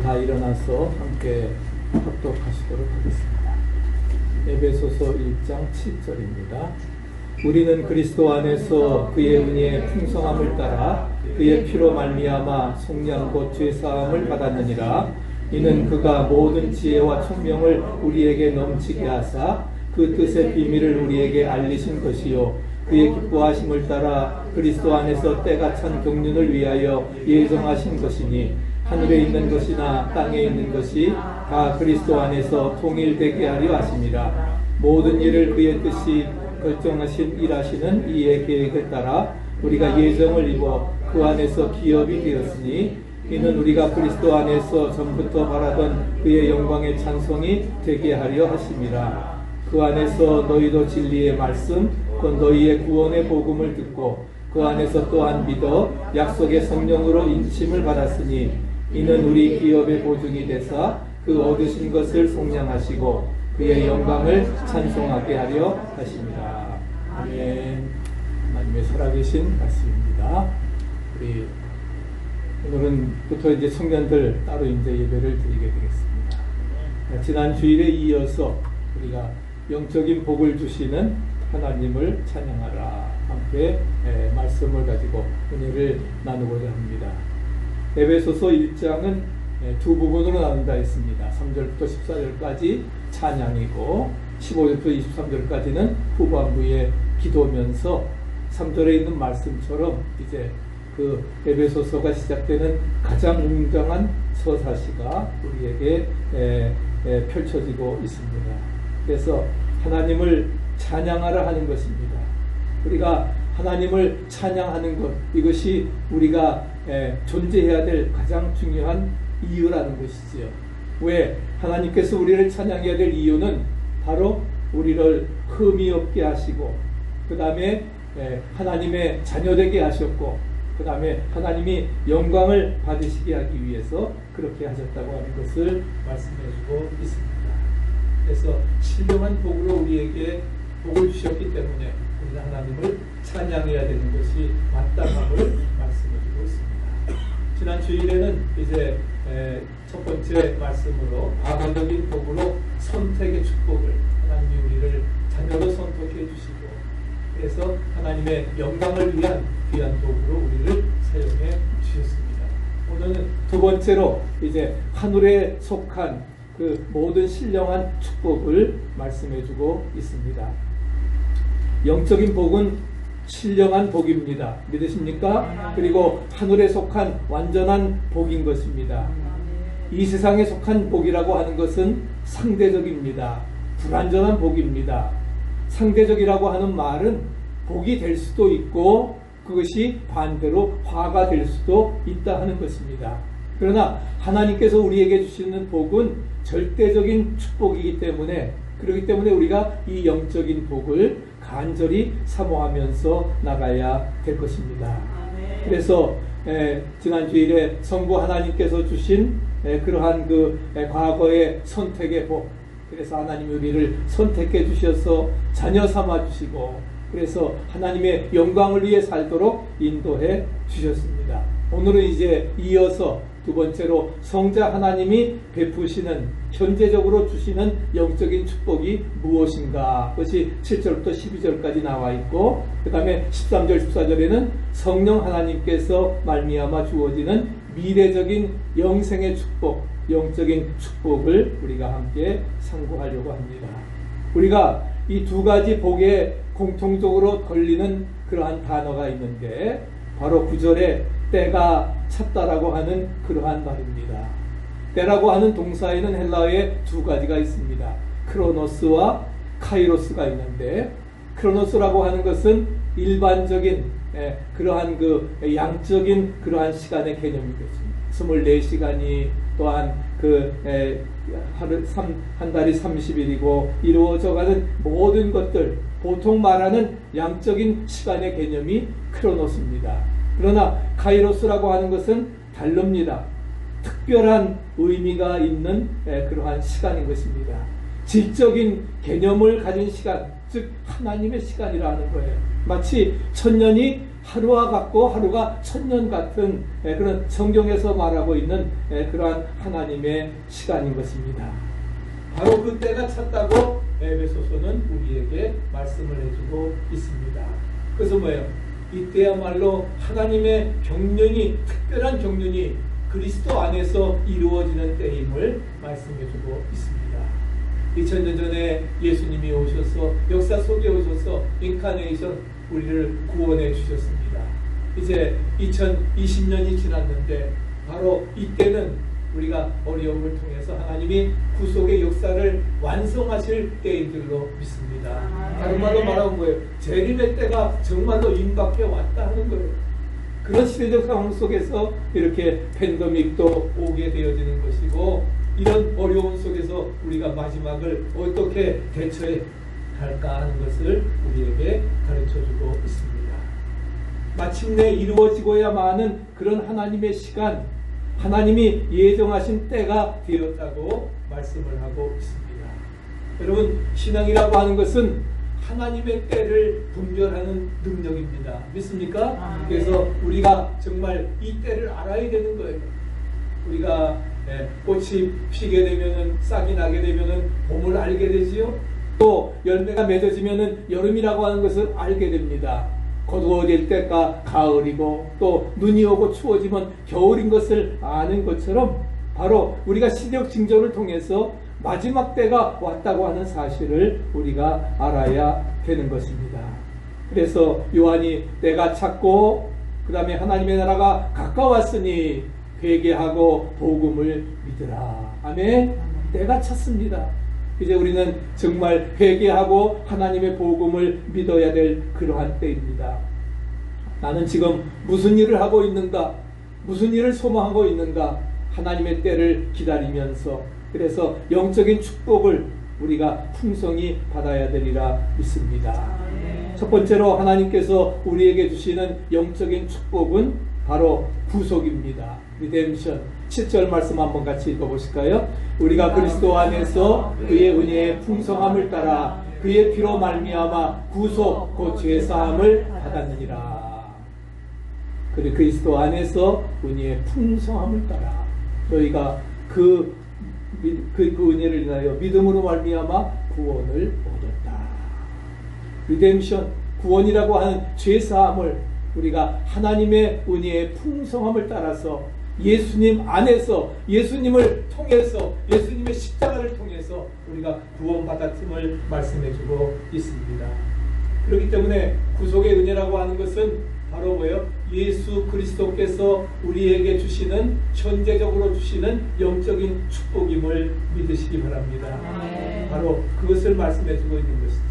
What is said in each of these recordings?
다 일어나서 함께 합독하시도록 하겠습니다. 에베소서 1장 7절입니다. 우리는 그리스도 안에서 그의 은혜의 풍성함을 따라 그의 피로 말미암아 속량 곧 죄사함을 받았느니라. 이는 그가 모든 지혜와 총명을 우리에게 넘치게 하사 그 뜻의 비밀을 우리에게 알리신 것이요 그의 기뻐하심을 따라 그리스도 안에서 때가 찬 경륜을 위하여 예정하신 것이니 하늘에 있는 것이나 땅에 있는 것이 다 그리스도 안에서 통일되게 하려 하심이라. 모든 일을 그의 뜻이 결정하신 일하시는 이의 계획에 따라 우리가 예정을 입어 그 안에서 기업이 되었으니 이는 우리가 그리스도 안에서 전부터 바라던 그의 영광의 찬송이 되게 하려 하심이라. 그 안에서 너희도 진리의 말씀 곧 너희의 구원의 복음을 듣고 그 안에서 또한 믿어 약속의 성령으로 인침을 받았으니 이는 우리 기업의 보증이 되사 그 얻으신 것을 속량하시고 그의 영광을 찬송하게 하려 하십니다. 아멘. 하나님의 살아계신 말씀입니다. 우리 오늘은부터 이제 청년들 따로 이제 예배를 드리게 되겠습니다. 지난 주일에 이어서 우리가 영적인 복을 주시는 하나님을 찬양하라 함께 말씀을 가지고 은혜를 나누고자 합니다. 에베소서 1장은 두 부분으로 나눈다 했습니다. 3절부터 14절까지 찬양이고 15절부터 23절까지는 후반부의 기도면서 3절에 있는 말씀처럼 이제 그 에베소서가 시작되는 가장 웅장한 서사시가 우리에게 펼쳐지고 있습니다. 그래서 하나님을 찬양하라 하는 것입니다. 우리가 하나님을 찬양하는 것, 이것이 우리가 존재해야 될 가장 중요한 이유라는 것이지요. 왜? 하나님께서 우리를 찬양해야 될 이유는 바로 우리를 흠이 없게 하시고 그 다음에 하나님의 자녀되게 하셨고 그 다음에 하나님이 영광을 받으시게 하기 위해서 그렇게 하셨다고 하는 것을 말씀해주고 있습니다. 그래서 신령한 복으로 우리에게 복을 주셨기 때문에 우리는 하나님을 찬양해야 되는 것이 마땅함을 말씀해주고 있습니다. 지난 주일에는 이제 첫 번째 말씀으로 과거적인 복으로 선택의 축복을 하나님이 우리를 자녀로 선택해 주시고 그래서 하나님의 영광을 위한 귀한 도구로 우리를 사용해 주셨습니다. 오늘은 두 번째로 이제 하늘에 속한 그 모든 신령한 축복을 말씀해주고 있습니다. 영적인 복은 신령한 복입니다. 믿으십니까? 그리고 하늘에 속한 완전한 복인 것입니다. 이 세상에 속한 복이라고 하는 것은 상대적입니다. 불완전한 복입니다. 상대적이라고 하는 말은 복이 될 수도 있고 그것이 반대로 화가 될 수도 있다 하는 것입니다. 그러나 하나님께서 우리에게 주시는 복은 절대적인 축복이기 때문에 그렇기 때문에 우리가 이 영적인 복을 간절히 사모하면서 나가야 될 것입니다. 그래서 지난 주일에 성부 하나님께서 주신 그러한 그 과거의 선택의 복, 그래서 하나님이 우리를 선택해 주셔서 자녀 삼아 주시고 그래서 하나님의 영광을 위해 살도록 인도해 주셨습니다. 오늘은 이제 이어서 두 번째로 성자 하나님이 베푸시는 현재적으로 주시는 영적인 축복이 무엇인가, 그것이 7절부터 12절까지 나와 있고 그 다음에 13절 14절에는 성령 하나님께서 말미암아 주어지는 미래적인 영생의 축복, 영적인 축복을 우리가 함께 상고하려고 합니다. 우리가 이 두 가지 복에 공통적으로 걸리는 그러한 단어가 있는데 바로 9절에 때가 찼다라고 하는 그러한 말입니다. 때라고 하는 동사에는 헬라어에 두 가지가 있습니다. 크로노스와 카이로스가 있는데 크로노스라고 하는 것은 일반적인 그러한 그 양적인 그러한 시간의 개념이겠습니다. 24시간이 또한 한 달이 30일이고 이루어져가는 모든 것들, 보통 말하는 양적인 시간의 개념이 크로노스입니다. 그러나 카이로스라고 하는 것은 다릅니다. 특별한 의미가 있는 그러한 시간인 것입니다. 질적인 개념을 가진 시간, 즉 하나님의 시간이라는 거예요. 마치 천년이 하루와 같고 하루가 천년 같은 그런 성경에서 말하고 있는 그러한 하나님의 시간인 것입니다. 바로 그 때가 찼다고 에베소서는 우리에게 말씀을 해주고 있습니다. 그래서 뭐예요? 이때야말로 하나님의 경륜이, 특별한 경륜이 그리스도 안에서 이루어지는 때임을 말씀해주고 있습니다. 2000년 전에 예수님이 오셔서 역사 속에 오셔서 인카네이션 우리를 구원해 주셨습니다. 이제 2020년이 지났는데 바로 이때는 우리가 어려움을 통해서 하나님이 구속의 역사를 완성하실 때인 줄로 믿습니다. 다른 말로 말하면 뭐예요? 재림의 때가 정말로 임박해 왔다 하는 거예요. 그런 시대적 상황 속에서 이렇게 팬데믹도 오게 되어지는 것이고, 이런 어려움 속에서 우리가 마지막을 어떻게 대처해 갈까 하는 것을 우리에게 가르쳐주고 있습니다. 마침내 이루어지고야만은 그런 하나님의 시간, 하나님이 예정하신 때가 되었다고 말씀을 하고 있습니다. 여러분, 신앙이라고 하는 것은 하나님의 때를 분별하는 능력입니다. 믿습니까? 그래서 우리가 정말 이 때를 알아야 되는 거예요. 우리가 꽃이 피게 되면은, 싹이 나게 되면은 봄을 알게 되지요. 또 열매가 맺어지면은 여름이라고 하는 것을 알게 됩니다. 어두워질 때가 가을이고, 또 눈이 오고 추워지면 겨울인 것을 아는 것처럼, 바로 우리가 시대적 징조를 통해서 마지막 때가 왔다고 하는 사실을 우리가 알아야 되는 것입니다. 그래서 요한이 때가 찼고 그 다음에 하나님의 나라가 가까웠으니 회개하고 복음을 믿으라. 아멘. 때가 찼습니다. 이제 우리는 정말 회개하고 하나님의 복음을 믿어야 될 그러한 때입니다. 나는 지금 무슨 일을 하고 있는가? 무슨 일을 소망하고 있는가? 하나님의 때를 기다리면서, 그래서 영적인 축복을 우리가 풍성히 받아야 되리라 믿습니다. 첫 번째로 하나님께서 우리에게 주시는 영적인 축복은 바로 구속입니다. 리뎀션. 7절 말씀 한번 같이 읽어보실까요? 우리가 그리스도 안에서 그의 은혜의 풍성함을 따라 그의 피로 말미암아 구속 곧 죄사함을 받았느니라. 그리고 그리스도 안에서 은혜의 풍성함을 따라 저희가 그 은혜를 인하여 믿음으로 말미암아 구원을 얻었다. 리뎀션, 구원이라고 하는 죄사함을 우리가 하나님의 은혜의 풍성함을 따라서 예수님 안에서, 예수님을 통해서, 예수님의 십자가를 통해서 우리가 구원받았음을 말씀해주고 있습니다. 그렇기 때문에 구속의 은혜라고 하는 것은 바로 뭐예요? 예수 그리스도께서 우리에게 주시는, 현재적으로 주시는 영적인 축복임을 믿으시기 바랍니다. 바로 그것을 말씀해주고 있는 것이죠.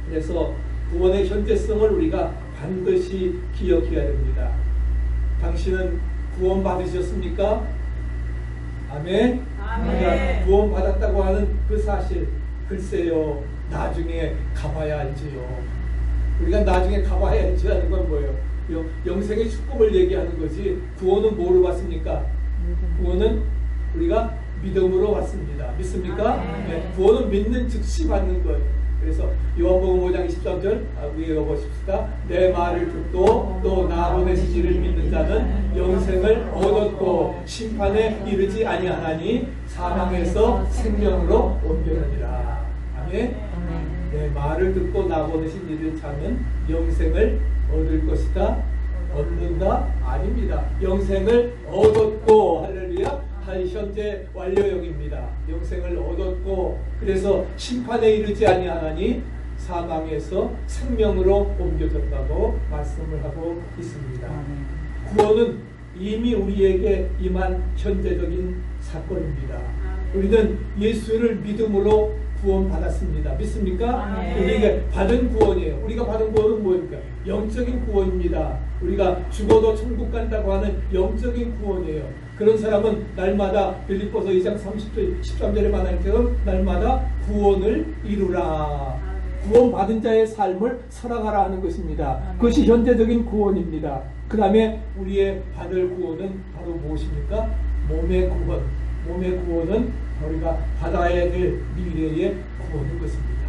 그래서 구원의 현재성을 우리가 반드시 기억해야 됩니다. 당신은 구원 받으셨습니까? 아멘. 우리가 구원 받았다고 하는 그 사실, 글쎄요, 나중에 가봐야 알지요. 우리가 나중에 가봐야 알지 하는 건 뭐예요? 영생의 축복을 얘기하는 거지. 구원은 뭐로 받습니까? 구원은 우리가 믿음으로 받습니다. 믿습니까? 네, 구원은 믿는 즉시 받는 거예요. 그래서 요한복음 5장 23절 위에 읽어보십시다. 내 말을 듣고 또 나 보내신 이를 믿는 자는 영생을 얻었고 심판에 이르지 아니하나니 사망에서 생명으로 옮겨가니라. 아멘. 내 말을 듣고 나 보내신 이를 자는 영생을 얻을 것이다. 얻는다? 아닙니다. 영생을 얻었고, 할렐루야. 현재 완료형입니다. 영생을 얻었고, 그래서 심판에 이르지 아니하나니 사망에서 생명으로 옮겨졌다고 말씀을 하고 있습니다. 구원은 이미 우리에게 임한 현재적인 사건입니다. 우리는 예수를 믿음으로 구원받았습니다. 믿습니까? 우리가 받은 구원이에요. 우리가 받은 구원은 뭐입니까? 영적인 구원입니다. 우리가 죽어도 천국 간다고 하는 영적인 구원이에요. 그런 사람은 날마다 빌립보서 2장 13절에 말하는 것처럼 날마다 구원을 이루라. 구원받은 자의 삶을 살아가라 하는 것입니다. 그것이 현재적인 구원입니다. 그 다음에 우리의 받을 구원은 바로 무엇입니까? 몸의 구원. 몸의 구원은 우리가 받아야 될 미래의 구원인 것입니다.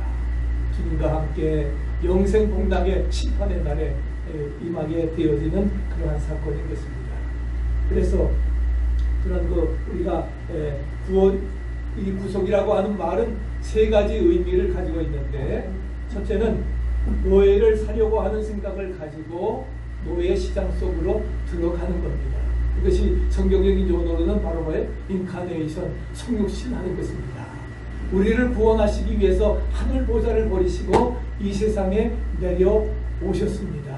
주님과 함께 영생 복락의 심판의 날에 임하게 되어지는 그러한 사건인 것입니다. 그래서 그런 우리가 이 구속이라고 하는 말은 세 가지 의미를 가지고 있는데, 첫째는 노예를 사려고 하는 생각을 가지고 노예 시장 속으로 들어가는 겁니다. 이것이 성경적인 용어로는 바로 뭐예요? 인카네이션, 성육신하는 것입니다. 우리를 구원하시기 위해서 하늘 보좌를 버리시고 이 세상에 내려오셨습니다.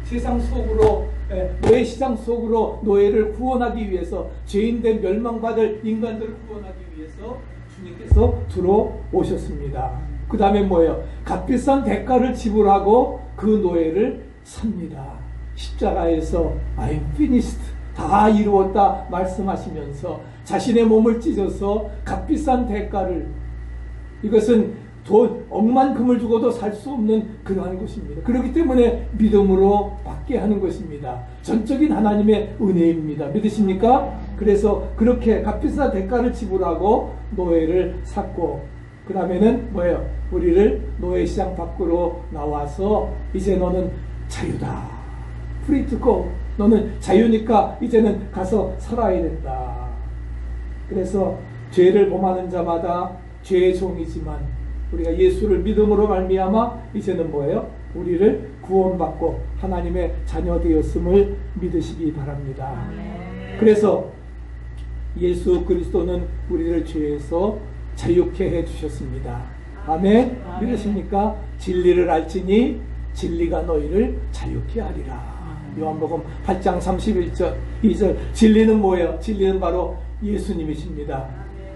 세상 속으로, 노예 시장 속으로 노예를 구원하기 위해서, 죄인된 멸망받을 인간들을 구원하기 위해서 주님께서 들어오셨습니다. 그 다음에 뭐예요? 값비싼 대가를 지불하고 그 노예를 삽니다. 십자가에서 I'm finished, 다 이루었다 말씀하시면서 자신의 몸을 찢어서 값비싼 대가를, 이것은 억만금을 주고도 살 수 없는 그러한 것입니다. 그렇기 때문에 믿음으로 받게 하는 것입니다. 전적인 하나님의 은혜입니다. 믿으십니까? 그래서 그렇게 값비싼 대가를 지불하고 노예를 샀고, 그 다음에는 뭐예요? 우리를 노예시장 밖으로 나와서 이제 너는 자유다. Free to go. 너는 자유니까 이제는 가서 살아야 된다. 그래서 죄를 범하는 자마다 죄의 종이지만 우리가 예수를 믿음으로 말미암아 이제는 뭐예요? 우리를 구원받고 하나님의 자녀 되었음을 믿으시기 바랍니다. 그래서 예수 그리스도는 우리를 죄에서 자유케 해주셨습니다. 아멘. 믿으십니까? 진리를 알지니 진리가 너희를 자유케 하리라. 요한복음 8장 31절 2절. 진리는 뭐예요? 진리는 바로 예수님이십니다.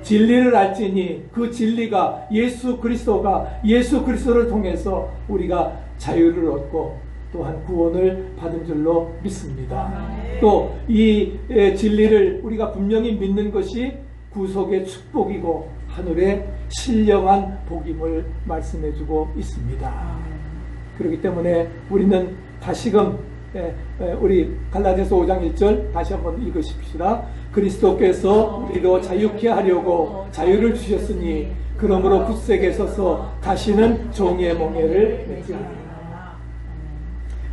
진리를 알지니 그 진리가 예수 그리스도를 통해서 우리가 자유를 얻고 또한 구원을 받은 줄로 믿습니다. 또 이 진리를 우리가 분명히 믿는 것이 구속의 축복이고 하늘의 신령한 복임을 말씀해주고 있습니다. 그렇기 때문에 우리는 다시금 우리 갈라디아서 5장 1절 다시 한번 읽으십시다. 그리스도께서 우리로 자유케 하려고 자유를 주셨으니 그러므로 굳세게 서서 다시는 종의 멍에를 매지 않으라.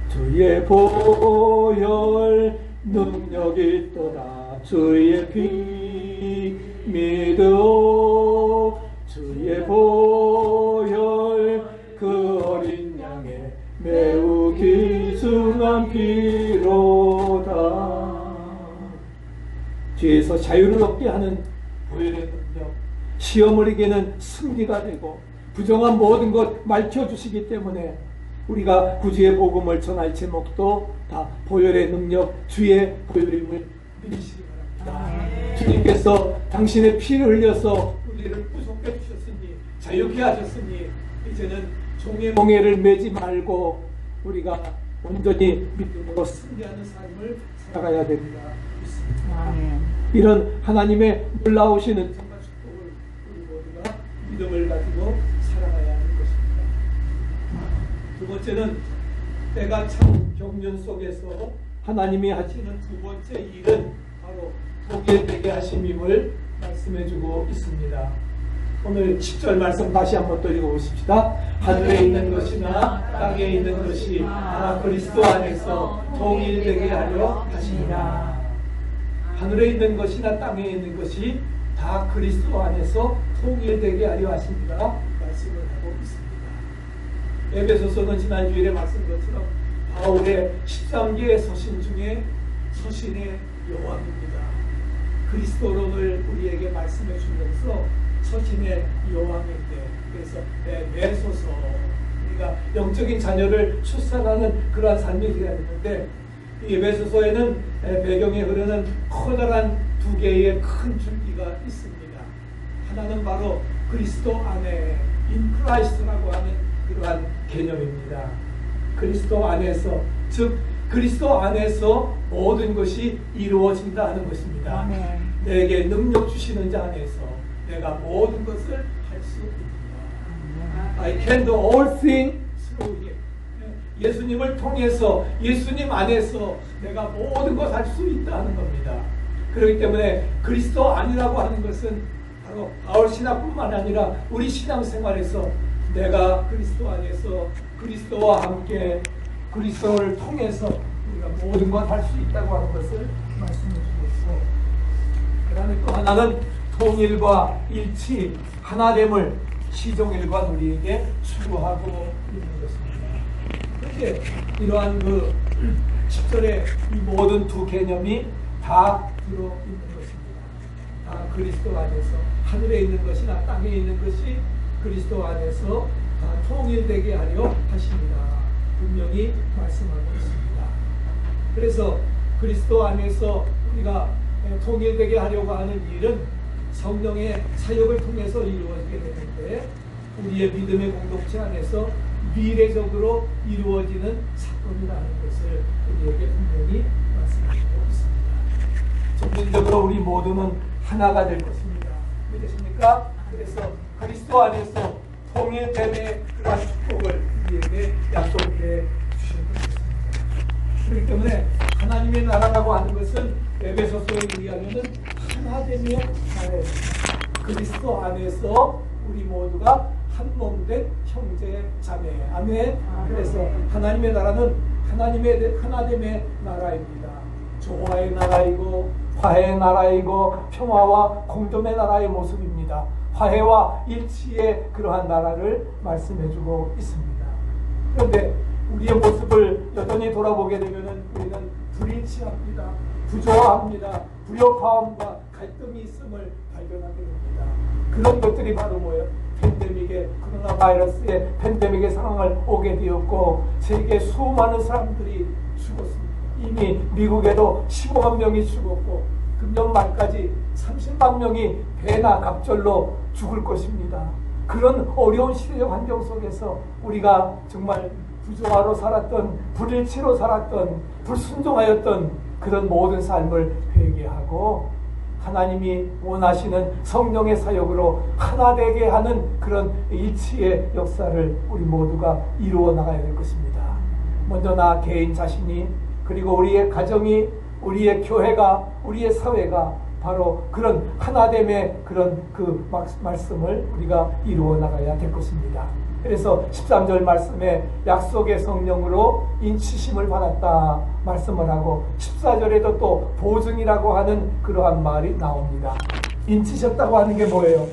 주의 보혈 능력이 있도다. 주의 피 믿어. 주의 보혈 그 어린 양의 매우 귀중한 피로다. 죄에서 자유를 얻게 하는 보혈의 능력, 시험을 이기는 승리가 되고 부정한 모든 것 밝혀주시기 때문에 우리가 구주의 복음을 전할 제목도 다 보혈의 능력, 주의 보혈임을 믿으시기 바랍니다. 주님께서 당신의 피를 흘려서 우리를 구속해 주셨으니, 자유케 하셨으니 이제는 종의 멍에를 매지 말고 우리가 온전히 믿음으로 승리하는 삶을 살아가야 됩니다. 이런 하나님의 놀라우신 은총과 축복을 우리 모두가 믿음을 가지고 살아가야 하는 것입니다. 두 번째는 때가 참 경륜 속에서 하나님이 하시는 두 번째 일은 바로 복이 되게 하심임을 말씀해주고 있습니다. 오늘 10절 말씀 다시 한번 또 읽어보십시다. 하늘에 있는 것이나 땅에 있는 것이 다 그리스도 안에서 통일되게 하려 하시니라. 하늘에 있는 것이나 땅에 있는 것이 다 그리스도 안에서 통일되게 하려 하십니다. 말씀을 하고 있습니다. 에베소서는 지난 주일에 말씀 것처럼 바울의 13개의 서신 중에 서신의 여왕입니다. 그리스도론을 우리에게 말씀해 주면서 서신의 여왕인데, 그래서 에베소서, 우리가 영적인 자녀를 출산하는 그러한 삶이 되어야 되는데, 이 에베소서에는 배경에 흐르는 커다란 두 개의 큰 줄기가 있습니다. 하나는 바로 그리스도 안에, in Christ라고 하는 그러한 개념입니다. 그리스도 안에서, 즉 그리스도 안에서 모든 것이 이루어진다 하는 것입니다. 내게 능력 주시는 자 안에서 내가 모든 것을 할 수 있다. I can do all things through Him. 예수님을 통해서, 예수님 안에서 내가 모든 것 할 수 있다 하는 겁니다. 그렇기 때문에 그리스도 안이라고 하는 것은 바로 바울 신학뿐만 아니라 우리 신앙생활에서 내가 그리스도 안에서 그리스도와 함께 그리스도를 통해서 우리가 모든 것 할 수 있다고 하는 것을 말씀해 주고 있고, 그 다음에 또 하나는 통일과 일치, 하나됨을 시종일관 우리에게 추구하고 있는 것입니다. 그렇게 이러한 그 10절에 이 모든 두 개념이 다 들어있는 것입니다. 다 그리스도 안에서, 하늘에 있는 것이나 땅에 있는 것이 그리스도 안에서 다 통일되게 하려 하십니다. 분명히 말씀하고 있습니다. 그래서 그리스도 안에서 우리가 통일되게 하려고 하는 일은 성령의 사역을 통해서 이루어지게 되는데, 우리의 믿음의 공동체 안에서 미래적으로 이루어지는 사건이라는 것을 우리에게 분명히 말씀하고 있습니다. 점진적으로 우리 모두는 하나가 될 것입니다. 믿으십니까? 그래서 그리스도 안에서 통일됨의 그런 축복을 우리에게 약속해 주신 것입니다. 그렇기 때문에 하나님의 나라라고 하는 것은 에베소서에 얘기하면은 하나됨의 나라입니다. 그리스도 안에서 우리 모두가 한 몸 된 형제 자매. 아멘. 그래서 하나님의 나라는 하나님의 하나됨의 나라입니다. 조화의 나라이고 화해의 나라이고 평화와 공존의 나라의 모습입니다. 화해와 일치의 그러한 나라를 말씀해주고 있습니다. 그런데 우리의 모습을 여전히 돌아보게 되면 우리는 불일치합니다. 부조화합니다. 불협화음과 갈등이 있음을 발견하게 됩니다. 그런 것들이 바로 뭐예요? 팬데믹의, 코로나 바이러스의 팬데믹의 상황을 오게 되었고, 세계 수많은 사람들이 죽었습니다. 이미 미국에도 15만 명이 죽었고, 금년 말까지 30만 명이 배나 갑절로 죽을 것입니다. 그런 어려운 시대적 환경 속에서 우리가 정말 부조화로 살았던, 불일치로 살았던, 불순종하였던 그런 모든 삶을 회개하고 하나님이 원하시는 성령의 사역으로 하나 되게 하는 그런 일치의 역사를 우리 모두가 이루어 나가야 될 것입니다. 먼저 나 개인 자신이, 그리고 우리의 가정이, 우리의 교회가, 우리의 사회가 바로 그런 하나됨의 그런 그 말씀을 우리가 이루어 나가야 될 것입니다. 그래서 13절 말씀에 약속의 성령으로 인치심을 받았다 말씀을 하고, 14절에도 또 보증이라고 하는 그러한 말이 나옵니다. 인치셨다고 하는 게 뭐예요?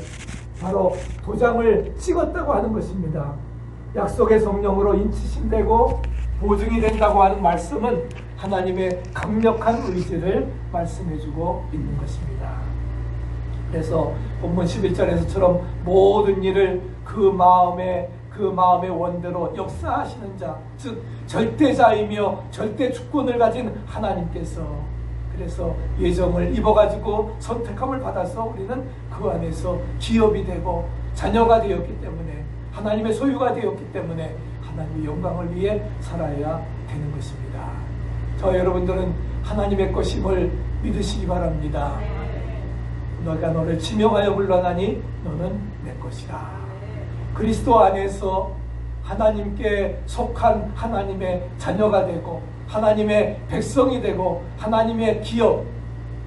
바로 도장을 찍었다고 하는 것입니다. 약속의 성령으로 인치심되고 보증이 된다고 하는 말씀은 하나님의 강력한 의지를 말씀해주고 있는 것입니다. 그래서 본문 11절에서처럼 모든 일을 그 마음의 원대로 역사하시는 자, 즉 절대자이며 절대 주권을 가진 하나님께서, 그래서 예정을 입어가지고 선택함을 받아서 우리는 그 안에서 기업이 되고 자녀가 되었기 때문에, 하나님의 소유가 되었기 때문에 하나님의 영광을 위해 살아야 되는 것입니다. 저 여러분들은 하나님의 것임을 믿으시기 바랍니다. 너가 너를 지명하여 불러나니 너는 내 것이라. 그리스도 안에서 하나님께 속한 하나님의 자녀가 되고 하나님의 백성이 되고 하나님의 기업,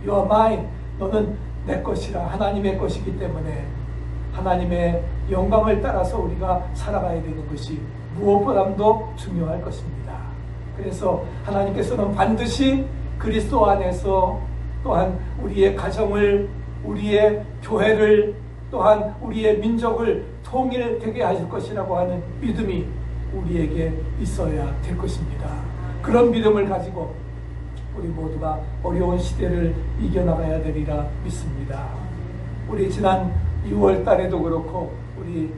You are mine, 너는 내 것이라, 하나님의 것이기 때문에 하나님의 영광을 따라서 우리가 살아가야 되는 것이 무엇보다도 중요할 것입니다. 그래서 하나님께서는 반드시 그리스도 안에서 또한 우리의 가정을, 우리의 교회를, 또한 우리의 민족을 통일되게 하실 것이라고 하는 믿음이 우리에게 있어야 될 것입니다. 그런 믿음을 가지고 우리 모두가 어려운 시대를 이겨나가야 되리라 믿습니다. 우리 지난 6월 달에도 그렇고 우리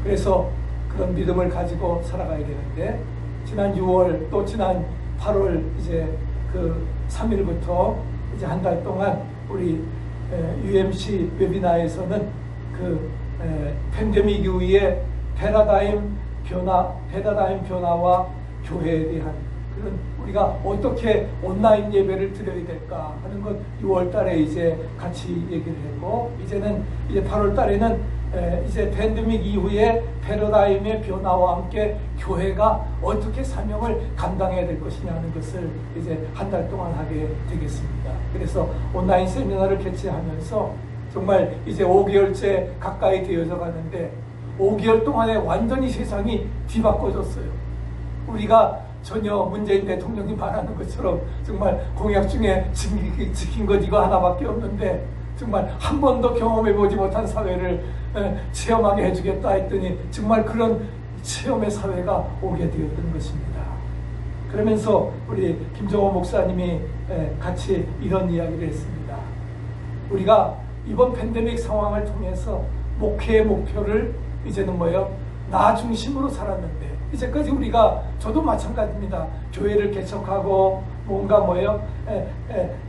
그래서 그런 믿음을 가지고 살아가야 되는데, 지난 6월 또 지난 8월 이제 그 3일부터 이제 한 달 동안 우리 UMC 웨비나에서는 그 팬데믹 이후에 패러다임 변화와 교회에 대한 그런 우리가 어떻게 온라인 예배를 드려야 될까 하는 것 6월 달에 이제 같이 얘기를 했고, 이제는 이제 8월 달에는 이제 팬데믹 이후에 패러다임의 변화와 함께 교회가 어떻게 사명을 감당해야 될 것이냐 하는 것을 이제 한 달 동안 하게 되겠습니다. 그래서 온라인 세미나를 개최하면서 정말 이제 5개월째 가까이 되어져 가는데 5개월 동안에 완전히 세상이 뒤바꿔졌어요. 우리가 전혀 문재인 대통령이 말하는 것처럼 정말 공약 중에 지킨 것 이거 하나밖에 없는데 정말 한 번도 경험해보지 못한 사회를 체험하게 해주겠다 했더니 정말 그런 체험의 사회가 오게 되었던 것입니다. 그러면서 우리 김정호 목사님이 같이 이런 이야기를 했습니다. 우리가 이번 팬데믹 상황을 통해서 목회의 목표를 이제는 나 중심으로 살았는데 이제까지 우리가 저도 마찬가지입니다. 교회를 개척하고 뭔가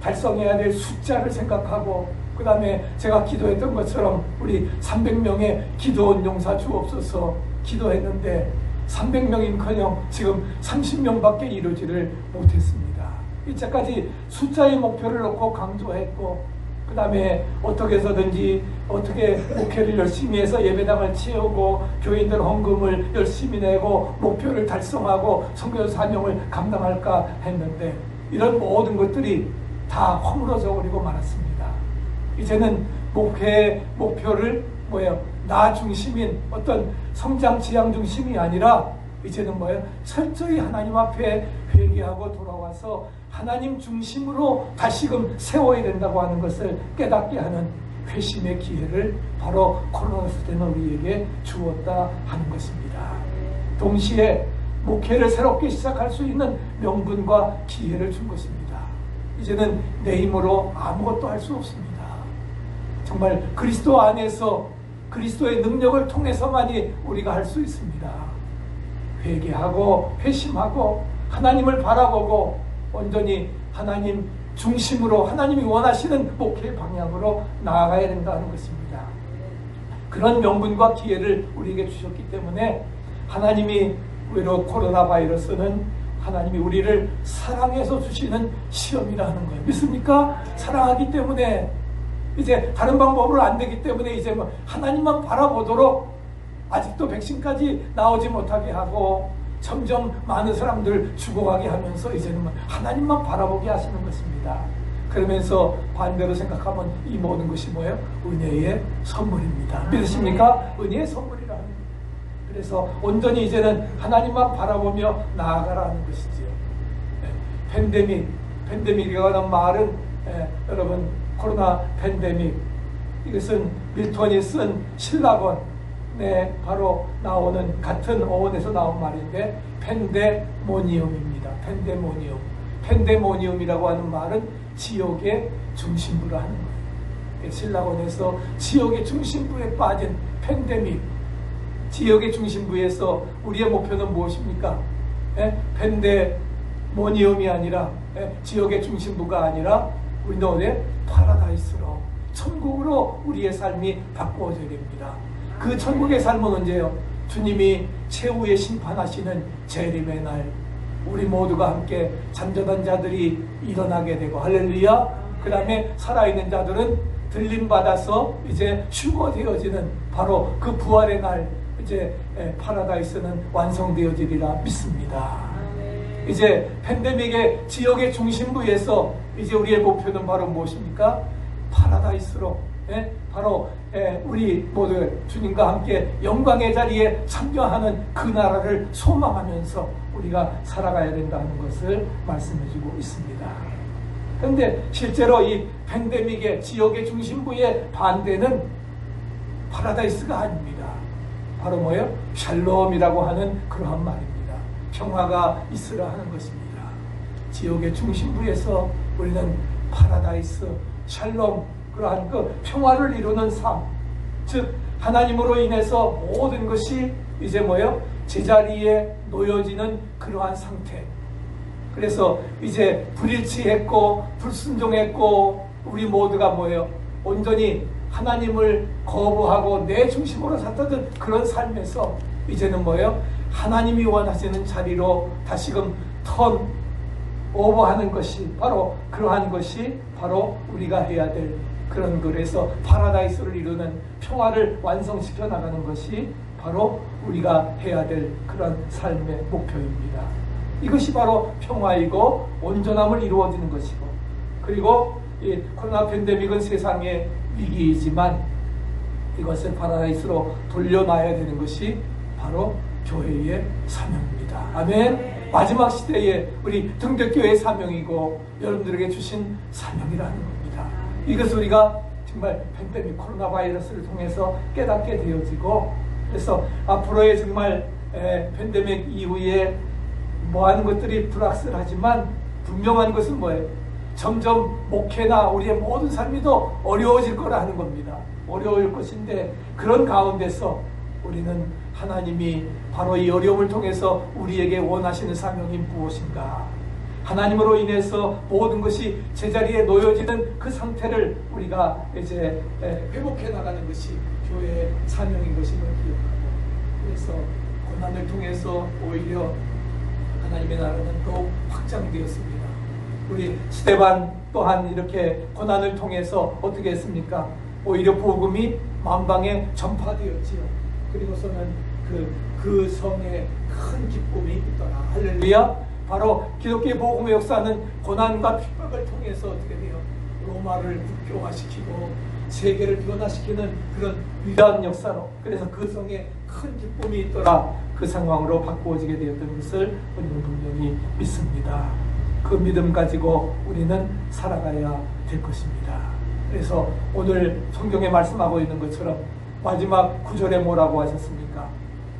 달성해야 될 숫자를 생각하고 그 다음에 제가 기도했던 것처럼 우리 300명의 기도원 용사 주옵소서 기도했는데 300명인커녕 지금 30명밖에 이루지를 못했습니다. 이제까지 숫자의 목표를 놓고 강조했고 그 다음에 어떻게 해서든지 어떻게 목회를 열심히 해서 예배당을 채우고 교인들 헌금을 열심히 내고 목표를 달성하고 선교 사명을 감당할까 했는데 이런 모든 것들이 다 허물어져 버리고 말았습니다. 이제는 목회의 목표를 나 중심인 어떤 성장 지향 중심이 아니라 이제는 철저히 하나님 앞에 회개하고 돌아와서 하나님 중심으로 다시금 세워야 된다고 하는 것을 깨닫게 하는 회심의 기회를 바로 코로나 시대는 우리에게 주었다 하는 것입니다. 동시에 목회를 새롭게 시작할 수 있는 명분과 기회를 준 것입니다. 이제는 내 힘으로 아무것도 할 수 없습니다. 정말 그리스도 안에서 그리스도의 능력을 통해서만이 우리가 할 수 있습니다. 회개하고 회심하고 하나님을 바라보고 온전히 하나님 중심으로 하나님이 원하시는 목회의 방향으로 나아가야 된다는 것입니다. 그런 명분과 기회를 우리에게 주셨기 때문에 하나님이 오히려 코로나 바이러스는 하나님이 우리를 사랑해서 주시는 시험이라는 거예요. 믿습니까? 사랑하기 때문에 이제 다른 방법으로 안 되기 때문에 이제 하나님만 바라보도록 아직도 백신까지 나오지 못하게 하고 점점 많은 사람들 죽어가게 하면서 이제는 하나님만 바라보게 하시는 것입니다. 그러면서 반대로 생각하면 이 모든 것이 은혜의 선물입니다. 믿으십니까? 은혜의 선물이라는 거예요. 그래서 온전히 이제는 하나님만 바라보며 나아가라는 것이지요. 팬데믹이라는 말은 여러분 코로나 팬데믹 이것은 밀턴이 쓴 신라권에 바로 나오는 같은 어원에서 나온 말인데 팬데모니움입니다. 팬데모니움이라고 하는 말은 지옥의 중심부라 하는 거예요. 신라권에서 지옥의 중심부에 빠진 팬데믹, 지옥의 중심부에서 우리의 목표는 무엇입니까? 팬데모니움이 아니라 지옥의 중심부가 아니라 우리는 어디? 파라다이스로 천국으로 우리의 삶이 바꿔져야 됩니다. 그 천국의 삶은 언제요? 주님이 최후의 심판하시는 재림의 날 우리 모두가 함께 잠자던 자들이 일어나게 되고 할렐루야. 그 다음에 살아있는 자들은 들림받아서 이제 휴거되어지는 바로 그 부활의 날 이제 파라다이스는 완성되어지리라 믿습니다. 이제 팬데믹의 지역의 중심부에서 이제 우리의 목표는 바로 무엇입니까? 파라다이스로 바로 우리 모두 주님과 함께 영광의 자리에 참여하는 그 나라를 소망하면서 우리가 살아가야 된다는 것을 말씀해주고 있습니다. 그런데 실제로 이 팬데믹의 지역의 중심부의 반대는 파라다이스가 아닙니다. 바로 샬롬이라고 하는 그러한 말입니다. 평화가 있으라 하는 것입니다. 지옥의 중심부에서 우리는 파라다이스, 샬롬, 그러한 그 평화를 이루는 삶, 즉 하나님으로 인해서 모든 것이 이제 제자리에 놓여지는 그러한 상태. 그래서 이제 불일치했고 불순종했고 우리 모두가 온전히 하나님을 거부하고 내 중심으로 살던 그런 삶에서 이제는 하나님이 원하시는 자리로 다시금 턴 오버하는 것이 바로 그러한 것이 바로 우리가 해야 될 그런 거에서 파라다이스를 이루는 평화를 완성시켜 나가는 것이 바로 우리가 해야 될 그런 삶의 목표입니다. 이것이 바로 평화이고 온전함을 이루어지는 것이고 그리고 이 코로나 팬데믹은 세상의 위기이지만 이것을 파라다이스로 돌려놔야 되는 것이 바로 교회의 사명입니다. 것입니다. 아멘. 마지막 시대에 우리 등대교회의 사명이고 여러분들에게 주신 사명이라는 겁니다. 이것을 우리가 정말 팬데믹 코로나 바이러스를 통해서 깨닫게 되어지고, 그래서 앞으로의 정말 팬데믹 이후에 뭐하는 것들이 불확실하지만 분명한 것은 뭐예요? 점점 목회나 우리의 모든 삶이 더 어려워질 거라 하는 겁니다. 어려울 것인데, 그런 가운데서 우리는 하나님이 바로 이 어려움을 통해서 우리에게 원하시는 사명이 무엇인가, 하나님으로 인해서 모든 것이 제자리에 놓여지는 그 상태를 우리가 이제 회복해 나가는 것이 교회의 사명인 것임을 기억하고, 그래서 고난을 통해서 오히려 하나님의 나라는 더욱 확장되었습니다. 우리 스데반 또한 이렇게 고난을 통해서 어떻게 했습니까? 오히려 복음이 만방에 전파되었지요. 그리고서는 그 성에 큰 기쁨이 있더라. 할렐루야. 바로 기독교의 복음의 역사는 고난과 핍박을 통해서 어떻게 돼요? 로마를 국교화시키고 세계를 변화시키는 그런 위대한 역사로, 그래서 그 성에 큰 기쁨이 있더라, 그 상황으로 바꾸어지게 되었던 것을 우리는 분명히 믿습니다. 그 믿음 가지고 우리는 살아가야 될 것입니다. 그래서 오늘 성경에 말씀하고 있는 것처럼 마지막 9절에 뭐라고 하셨습니까?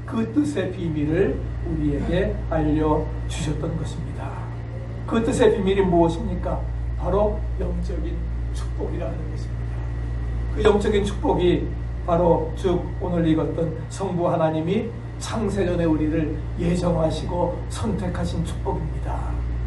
그 뜻의 비밀을 우리에게 알려주셨던 것입니다. 그 뜻의 비밀이 무엇입니까? 바로 영적인 축복이라는 것입니다. 그 영적인 축복이 바로 쭉 오늘 읽었던 성부 하나님이 창세전에 우리를 예정하시고 선택하신 축복입니다.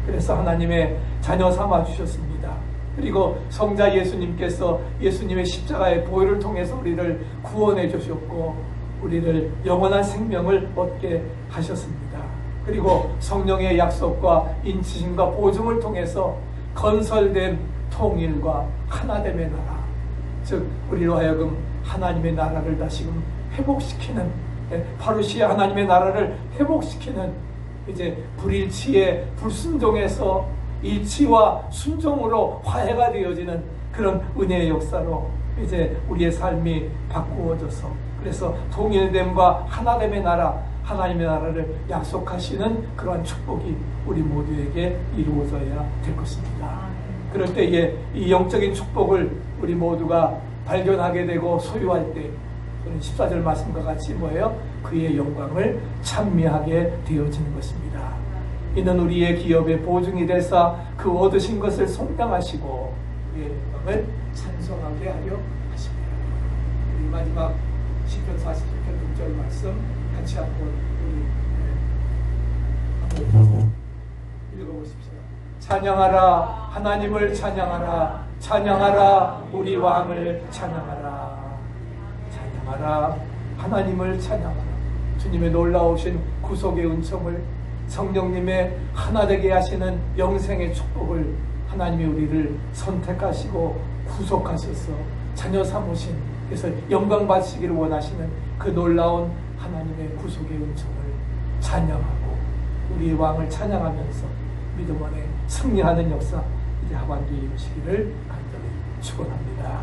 그래서 하나님의 자녀 삼아 주셨습니다. 그리고 성자 예수님께서 예수님의 십자가의 보혈을 통해서 우리를 구원해 주셨고 우리를 영원한 생명을 얻게 하셨습니다. 그리고 성령의 약속과 인치심과 보증을 통해서 건설된 통일과 하나됨의 나라, 즉 우리로 하여금 하나님의 나라를 다시금 회복시키는, 파루시아 하나님의 나라를 회복시키는, 이제 불일치의 불순종에서 일치와 순종으로 화해가 되어지는 그런 은혜의 역사로 이제 우리의 삶이 바꾸어져서, 그래서 통일됨과 하나됨의 나라, 하나님의 나라를 약속하시는 그러한 축복이 우리 모두에게 이루어져야 될 것입니다. 그럴 때에 이 영적인 축복을 우리 모두가 발견하게 되고 소유할 때, 저는 14절 말씀과 같이 뭐예요? 그의 영광을 찬미하게 되어지는 것입니다. 이는 우리의 기업의 보증이 되사 그 얻으신 것을 송장하시고 그의 영광을 찬송하게 하려 하십니다. 우리 마지막 시편 47편 6절 말씀 같이 한번 읽어보십시오. 찬양하라, 하나님을 찬양하라, 찬양하라, 우리 왕을 찬양하라. 찬양하라, 하나님을 찬양하라. 주님의 놀라우신 구속의 은총을, 성령님의 하나되게 하시는 영생의 축복을 하나님이 우리를 선택하시고 구속하셔서 자녀 삼으신, 그래서 영광 받으시기를 원하시는 그 놀라운 하나님의 구속의 은총을 찬양하고 우리의 왕을 찬양하면서 믿음 안에 승리하는 역사 이제 하반기에 이루시기를 간절히 축원합니다.